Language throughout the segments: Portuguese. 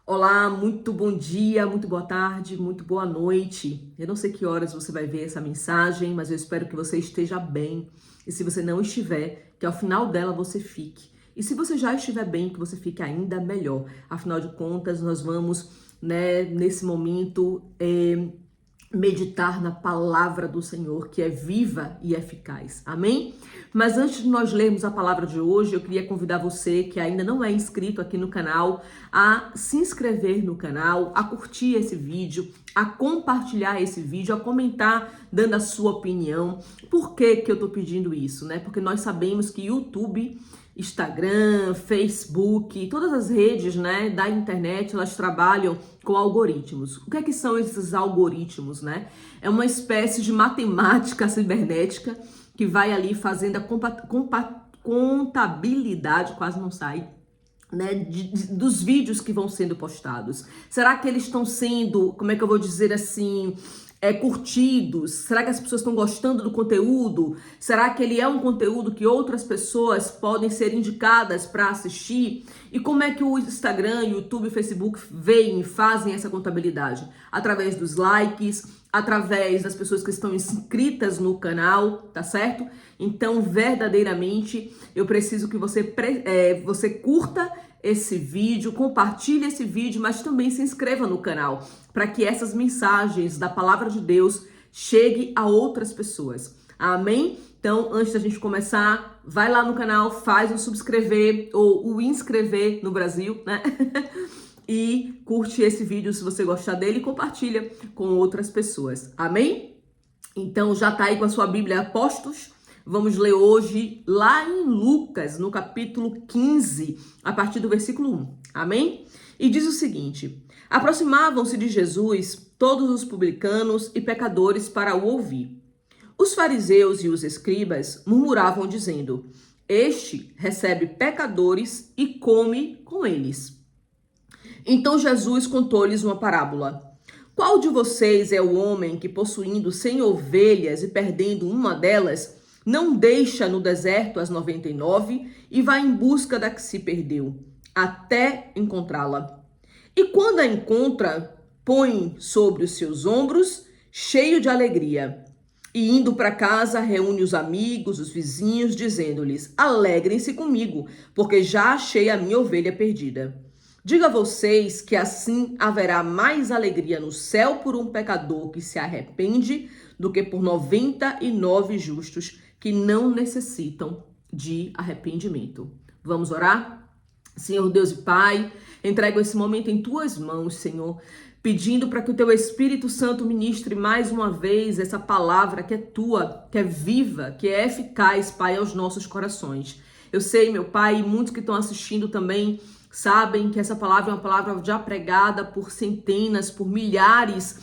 Olá, muito bom dia, muito boa tarde, muito boa noite. Eu não sei que horas você vai ver essa mensagem, mas eu espero que você esteja bem. E se você não estiver, que ao final dela você fique. E se você já estiver bem, que você fique ainda melhor. Afinal de contas, nós vamos, nesse momento, meditar na palavra do Senhor, que é viva e eficaz. Amém? Mas antes de nós lermos a palavra de hoje, eu queria convidar você que ainda não é inscrito aqui no canal a se inscrever no canal, a curtir esse vídeo, a compartilhar esse vídeo, a comentar dando a sua opinião. Por que que eu tô pedindo isso, né? Porque nós sabemos que YouTube, Instagram, Facebook, todas as redes, da internet, elas trabalham com algoritmos. O que é que são esses algoritmos, né? É uma espécie de matemática cibernética que vai ali fazendo a contabilidade, quase não sai, dos vídeos que vão sendo postados. Será que eles estão sendo, como é que eu vou dizer assim, curtidos? Será que as pessoas estão gostando do conteúdo? Será que ele é um conteúdo que outras pessoas podem ser indicadas para assistir? E como é que o Instagram, YouTube e Facebook veem e fazem essa contabilidade? Através dos likes, através das pessoas que estão inscritas no canal, tá certo? Então, verdadeiramente, eu preciso que você curta esse vídeo, compartilhe esse vídeo, mas também se inscreva no canal, para que essas mensagens da palavra de Deus cheguem a outras pessoas. Amém? Então, antes da gente começar, vai lá no canal, faz o subscrever ou o inscrever no Brasil, né? E curte esse vídeo se você gostar dele e compartilha com outras pessoas. Amém? Então, já tá aí com a sua Bíblia Postos? Vamos ler hoje lá em Lucas, no capítulo 15, a partir do versículo 1. Amém? E diz o seguinte: aproximavam-se de Jesus todos os publicanos e pecadores para o ouvir. Os fariseus e os escribas murmuravam dizendo: este recebe pecadores e come com eles. Então Jesus contou-lhes uma parábola. Qual de vocês é o homem que, possuindo 100 ovelhas e perdendo uma delas, não deixa no deserto as 99 e vai em busca da que se perdeu, até encontrá-la? E quando a encontra, põe sobre os seus ombros, cheio de alegria. E indo para casa, reúne os amigos, os vizinhos, dizendo-lhes: alegrem-se comigo, porque já achei a minha ovelha perdida. Digo a vocês que assim haverá mais alegria no céu por um pecador que se arrepende do que por 99 justos que não necessitam de arrependimento. Vamos orar? Senhor Deus e Pai, entrego esse momento em tuas mãos, Senhor, pedindo para que o teu Espírito Santo ministre mais uma vez essa palavra que é tua, que é viva, que é eficaz, Pai, aos nossos corações. Eu sei, meu Pai, e muitos que estão assistindo também sabem que essa palavra é uma palavra já pregada por centenas, por milhares,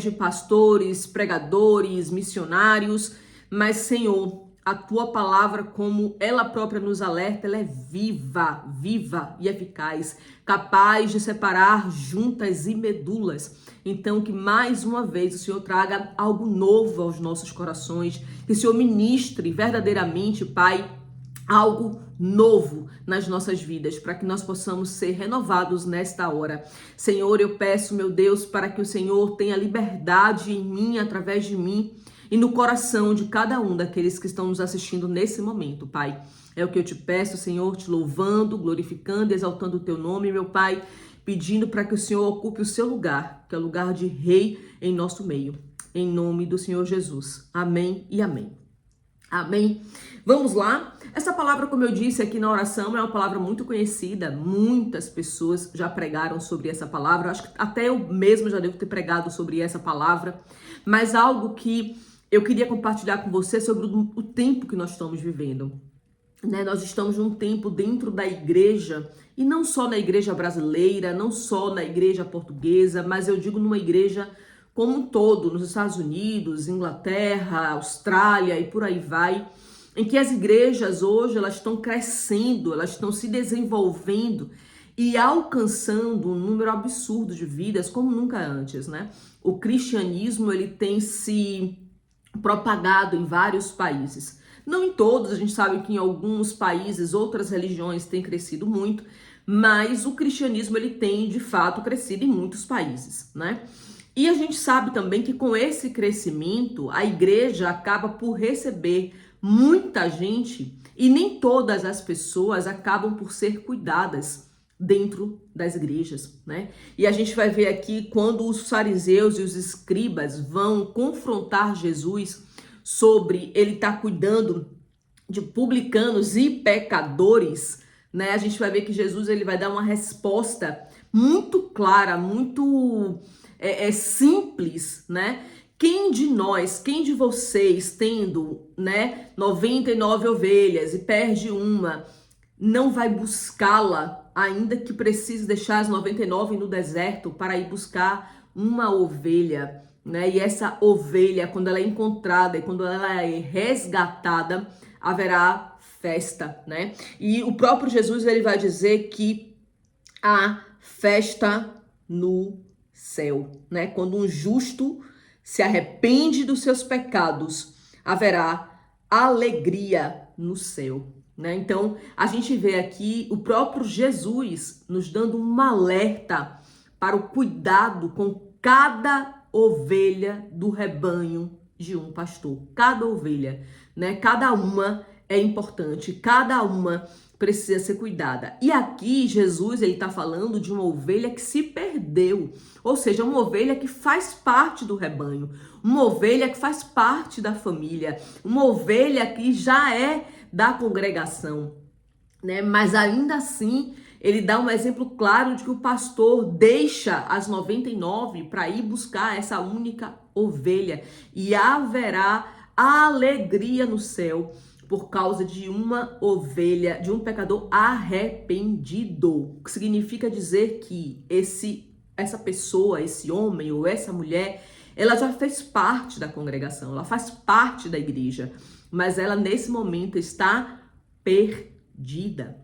de pastores, pregadores, missionários, mas, Senhor, a tua palavra, como ela própria nos alerta, ela é viva, viva e eficaz, capaz de separar juntas e medulas. Então, que mais uma vez o Senhor traga algo novo aos nossos corações, que o Senhor ministre verdadeiramente, Pai, algo novo nas nossas vidas, para que nós possamos ser renovados nesta hora. Senhor, eu peço, meu Deus, para que o Senhor tenha liberdade em mim, através de mim, e no coração de cada um daqueles que estão nos assistindo nesse momento, Pai. É o que eu te peço, Senhor, te louvando, glorificando e exaltando o teu nome, meu Pai, pedindo para que o Senhor ocupe o seu lugar, que é o lugar de rei em nosso meio. Em nome do Senhor Jesus. Amém e amém. Amém? Vamos lá? Essa palavra, como eu disse aqui na oração, é uma palavra muito conhecida. Muitas pessoas já pregaram sobre essa palavra. Acho que até eu mesmo já devo ter pregado sobre essa palavra. Mas algo que eu queria compartilhar com você sobre o tempo que nós estamos vivendo. Nós estamos num tempo dentro da igreja, e não só na igreja brasileira, não só na igreja portuguesa, mas eu digo numa igreja como um todo, nos Estados Unidos, Inglaterra, Austrália e por aí vai, em que as igrejas hoje elas estão crescendo, elas estão se desenvolvendo e alcançando um número absurdo de vidas como nunca antes, O cristianismo ele tem se propagado em vários países. Não em todos, a gente sabe que em alguns países outras religiões têm crescido muito, mas o cristianismo ele tem de fato crescido em muitos países, né? E a gente sabe também que com esse crescimento a igreja acaba por receber muita gente e nem todas as pessoas acabam por ser cuidadas dentro das igrejas, né? E a gente vai ver aqui quando os fariseus e os escribas vão confrontar Jesus sobre ele estar cuidando de publicanos e pecadores, né? A gente vai ver que Jesus ele vai dar uma resposta muito clara, muito simples, né? Quem de nós, quem de vocês, tendo, né, 99 ovelhas e perde uma, não vai buscá-la, ainda que precise deixar as 99 no deserto para ir buscar uma ovelha, né? E essa ovelha, quando ela é encontrada e quando ela é resgatada, haverá festa, né? E o próprio Jesus ele vai dizer que há festa no céu, né? Quando um justo se arrepende dos seus pecados, haverá alegria no céu, né? Então, a gente vê aqui o próprio Jesus nos dando um alerta para o cuidado com cada ovelha do rebanho de um pastor. Cada ovelha, né? Cada uma é importante, cada uma precisa ser cuidada. E aqui Jesus ele está falando de uma ovelha que se perdeu, ou seja, uma ovelha que faz parte do rebanho, uma ovelha que faz parte da família, uma ovelha que já é da congregação, né? Mas ainda assim ele dá um exemplo claro de que o pastor deixa as 99 para ir buscar essa única ovelha e haverá alegria no céu por causa de uma ovelha, de um pecador arrependido. O que significa dizer que essa pessoa, esse homem ou essa mulher, ela já fez parte da congregação, ela faz parte da igreja, mas ela nesse momento está perdida.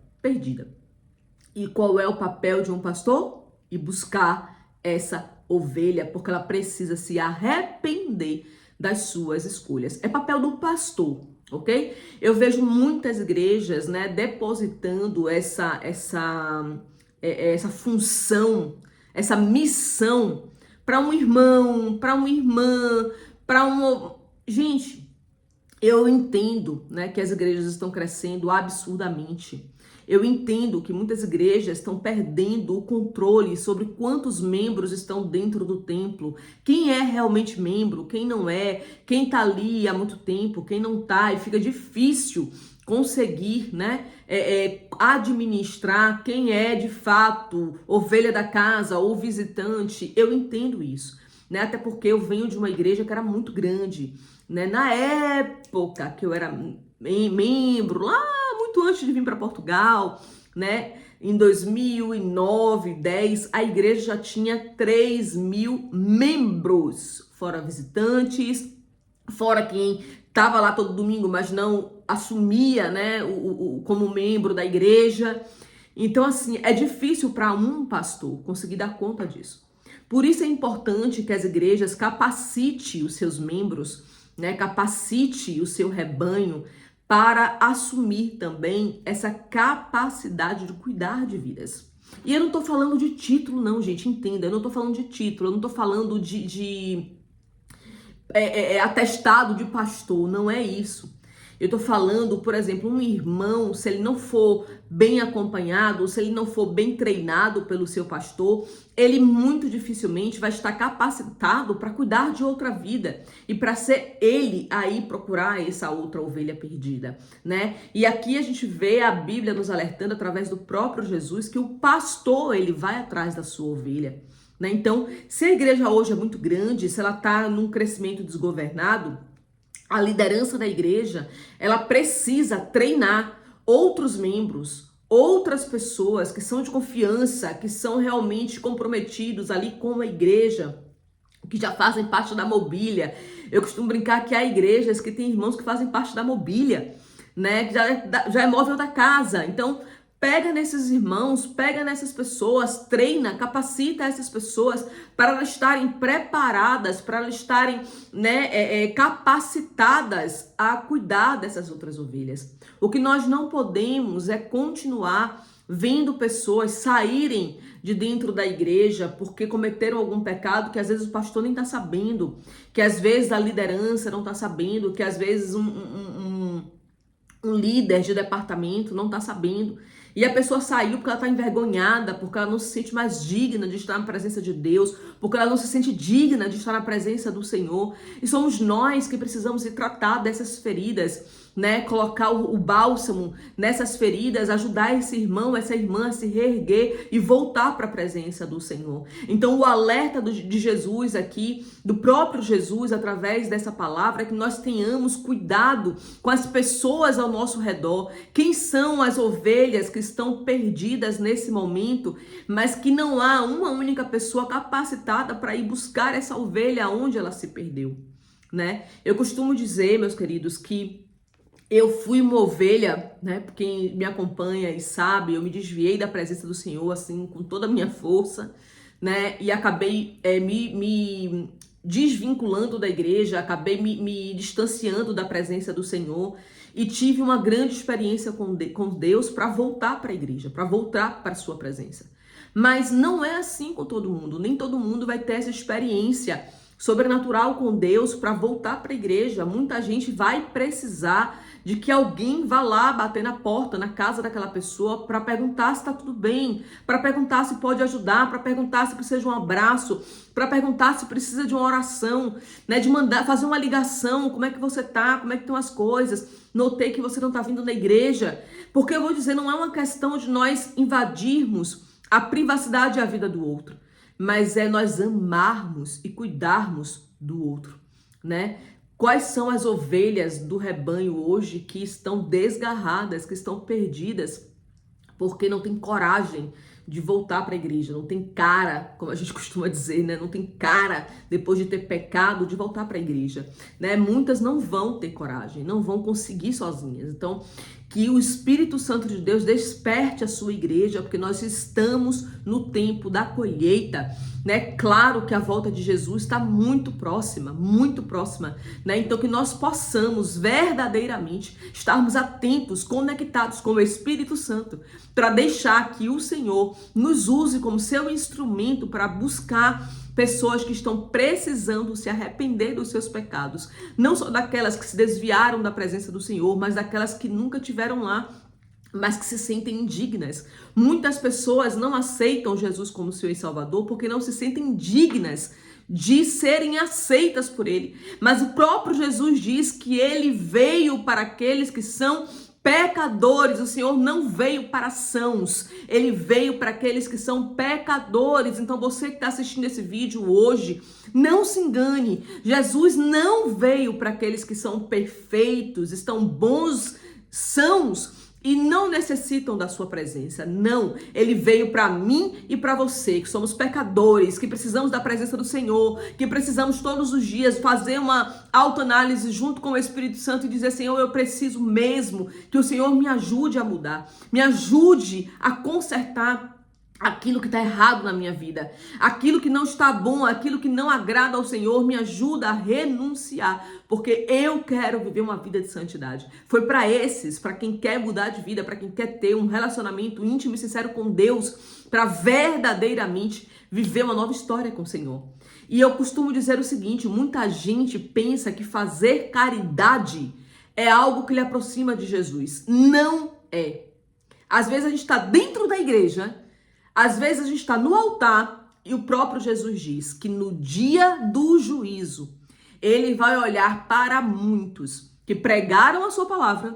E qual é o papel de um pastor? Ir buscar essa ovelha, porque ela precisa se arrepender das suas escolhas. É papel do pastor, ok? Eu vejo muitas igrejas, né, depositando essa função, essa missão para um irmão, para uma irmã, para um... Gente, eu entendo, né, que as igrejas estão crescendo absurdamente. Eu entendo que muitas igrejas estão perdendo o controle sobre quantos membros estão dentro do templo, quem é realmente membro, quem não é, quem está ali há muito tempo, quem não está, e fica difícil conseguir, né, administrar quem é de fato ovelha da casa ou visitante. Eu entendo isso, né, até porque eu venho de uma igreja que era muito grande, né, na época que eu era membro, lá muito antes de vir para Portugal, né? Em 2009, 10, a igreja já tinha 3.000 membros, fora visitantes, fora quem estava lá todo domingo, mas não assumia, né, como membro da igreja. Então, assim, é difícil para um pastor conseguir dar conta disso. Por isso é importante que as igrejas capacitem os seus membros, né, capacite o seu rebanho para assumir também essa capacidade de cuidar de vidas. E eu não tô falando de título não, gente, entenda, eu não tô falando de título, eu não tô falando de atestado de pastor, não é isso. Eu tô falando, por exemplo, um irmão, se ele não for bem acompanhado, se ele não for bem treinado pelo seu pastor, ele muito dificilmente vai estar capacitado para cuidar de outra vida e para ser ele aí procurar essa outra ovelha perdida, né? E aqui a gente vê a Bíblia nos alertando através do próprio Jesus que o pastor, ele vai atrás da sua ovelha, né? Então, se a igreja hoje é muito grande, se ela está num crescimento desgovernado, a liderança da igreja, ela precisa treinar outros membros, outras pessoas que são de confiança, que são realmente comprometidos ali com a igreja, que já fazem parte da mobília. Eu costumo brincar que há igrejas que têm irmãos que fazem parte da mobília, né? Já é móvel da casa. Então, pega nesses irmãos, pega nessas pessoas, treina, capacita essas pessoas para elas estarem preparadas, para elas estarem, né, capacitadas a cuidar dessas outras ovelhas. O que nós não podemos é continuar vendo pessoas saírem de dentro da igreja porque cometeram algum pecado que às vezes o pastor nem está sabendo, que às vezes a liderança não está sabendo, que às vezes um líder de departamento não está sabendo. E a pessoa saiu porque ela está envergonhada, porque ela não se sente mais digna de estar na presença de Deus, porque ela não se sente digna de estar na presença do Senhor. E somos nós que precisamos ir tratar dessas feridas, né? Colocar o bálsamo nessas feridas, ajudar esse irmão, essa irmã a se reerguer e voltar para a presença do Senhor. Então o alerta de Jesus aqui, do próprio Jesus, através dessa palavra, é que nós tenhamos cuidado com as pessoas ao nosso redor. Quem são as ovelhas que estão perdidas nesse momento, mas que não há uma única pessoa capacitada para ir buscar essa ovelha onde ela se perdeu, né? Eu costumo dizer, meus queridos, que eu fui uma ovelha, né? Quem me acompanha e sabe, eu me desviei da presença do Senhor, assim, com toda a minha força, né? E acabei me desvinculando da igreja, acabei me distanciando da presença do Senhor e tive uma grande experiência com Deus para voltar para a igreja, para voltar para a sua presença. Mas não é assim com todo mundo, nem todo mundo vai ter essa experiência sobrenatural com Deus para voltar para a igreja. Muita gente vai precisar de que alguém vá lá bater na porta, na casa daquela pessoa, para perguntar se está tudo bem, para perguntar se pode ajudar, para perguntar se precisa de um abraço, para perguntar se precisa de uma oração, né? De mandar fazer uma ligação, como é que você tá, como é que estão as coisas, notei que você não está vindo na igreja. Porque eu vou dizer, não é uma questão de nós invadirmos a privacidade e a vida do outro, mas é nós amarmos e cuidarmos do outro, né? Quais são as ovelhas do rebanho hoje que estão desgarradas, que estão perdidas, porque não tem coragem de voltar para a igreja, não tem cara, como a gente costuma dizer, né? Não tem cara, depois de ter pecado, de voltar para a igreja, né? Muitas não vão ter coragem, não vão conseguir sozinhas. Então, que o Espírito Santo de Deus desperte a sua igreja, porque nós estamos no tempo da colheita, né? Claro que a volta de Jesus está muito próxima, né? Então que nós possamos verdadeiramente estarmos atentos, conectados com o Espírito Santo, para deixar que o Senhor nos use como seu instrumento para buscar pessoas que estão precisando se arrepender dos seus pecados, não só daquelas que se desviaram da presença do Senhor, mas daquelas que nunca tiveram lá, mas que se sentem indignas. Muitas pessoas não aceitam Jesus como Senhor e Salvador porque não se sentem dignas de serem aceitas por Ele. Mas o próprio Jesus diz que Ele veio para aqueles que são pecadores. O Senhor não veio para sãos, Ele veio para aqueles que são pecadores. Então você que está assistindo esse vídeo hoje, não se engane, Jesus não veio para aqueles que são perfeitos, estão bons, sãos e não necessitam da sua presença. Não, Ele veio para mim e para você, que somos pecadores, que precisamos da presença do Senhor, que precisamos todos os dias fazer uma autoanálise junto com o Espírito Santo e dizer, Senhor, eu preciso mesmo que o Senhor me ajude a mudar, me ajude a consertar aquilo que está errado na minha vida, aquilo que não está bom, aquilo que não agrada ao Senhor, me ajuda a renunciar, porque eu quero viver uma vida de santidade. Foi para esses, para quem quer mudar de vida, para quem quer ter um relacionamento íntimo e sincero com Deus, para verdadeiramente viver uma nova história com o Senhor. E eu costumo dizer o seguinte, muita gente pensa que fazer caridade é algo que lhe aproxima de Jesus. Não é. Às vezes a gente está dentro da igreja, às vezes a gente está no altar e o próprio Jesus diz que no dia do juízo, Ele vai olhar para muitos que pregaram a sua palavra,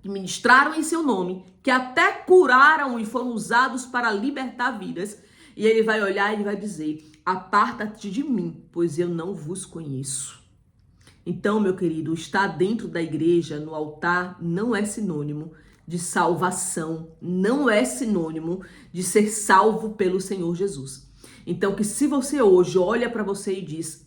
que ministraram em seu nome, que até curaram e foram usados para libertar vidas. E Ele vai olhar e Ele vai dizer, aparta-te de mim, pois eu não vos conheço. Então, meu querido, estar dentro da igreja, no altar, não é sinônimo de salvação, não é sinônimo de ser salvo pelo Senhor Jesus. Então, que se você hoje olha para você e diz,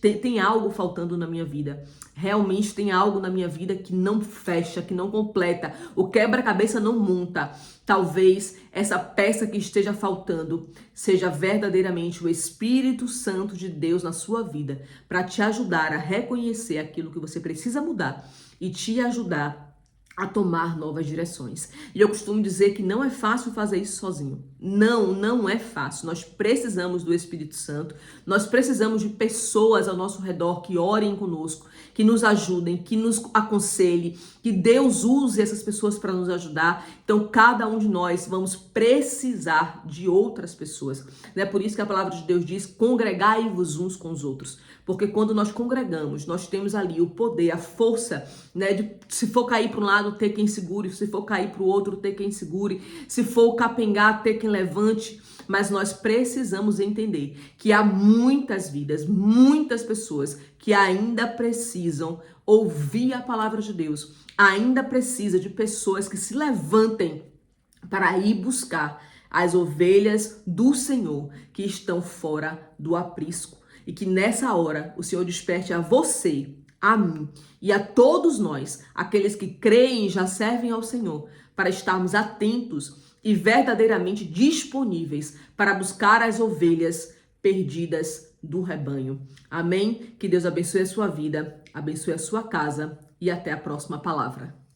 tem algo faltando na minha vida, realmente tem algo na minha vida que não fecha, que não completa, o quebra-cabeça não monta, talvez essa peça que esteja faltando seja verdadeiramente o Espírito Santo de Deus na sua vida, para te ajudar a reconhecer aquilo que você precisa mudar e te ajudar a tomar novas direções. E eu costumo dizer que não é fácil fazer isso sozinho. Não é fácil. Nós precisamos do Espírito Santo, nós precisamos de pessoas ao nosso redor que orem conosco, que nos ajudem, que nos aconselhem, que Deus use essas pessoas para nos ajudar. Então, cada um de nós vamos precisar de outras pessoas. É por isso que a palavra de Deus diz: congregai-vos uns com os outros. Porque quando nós congregamos, nós temos ali o poder, a força, né, de se for cair para um lado, ter quem segure, se for cair para o outro, ter quem segure, se for capengar, ter quem levante. Mas nós precisamos entender que há muitas vidas, muitas pessoas que ainda precisam ouvir a palavra de Deus, ainda precisa de pessoas que se levantem para ir buscar as ovelhas do Senhor que estão fora do aprisco. E que nessa hora o Senhor desperte a você, a mim e a todos nós, aqueles que creem e já servem ao Senhor, para estarmos atentos e verdadeiramente disponíveis para buscar as ovelhas perdidas do rebanho. Amém? Que Deus abençoe a sua vida, abençoe a sua casa e até a próxima palavra.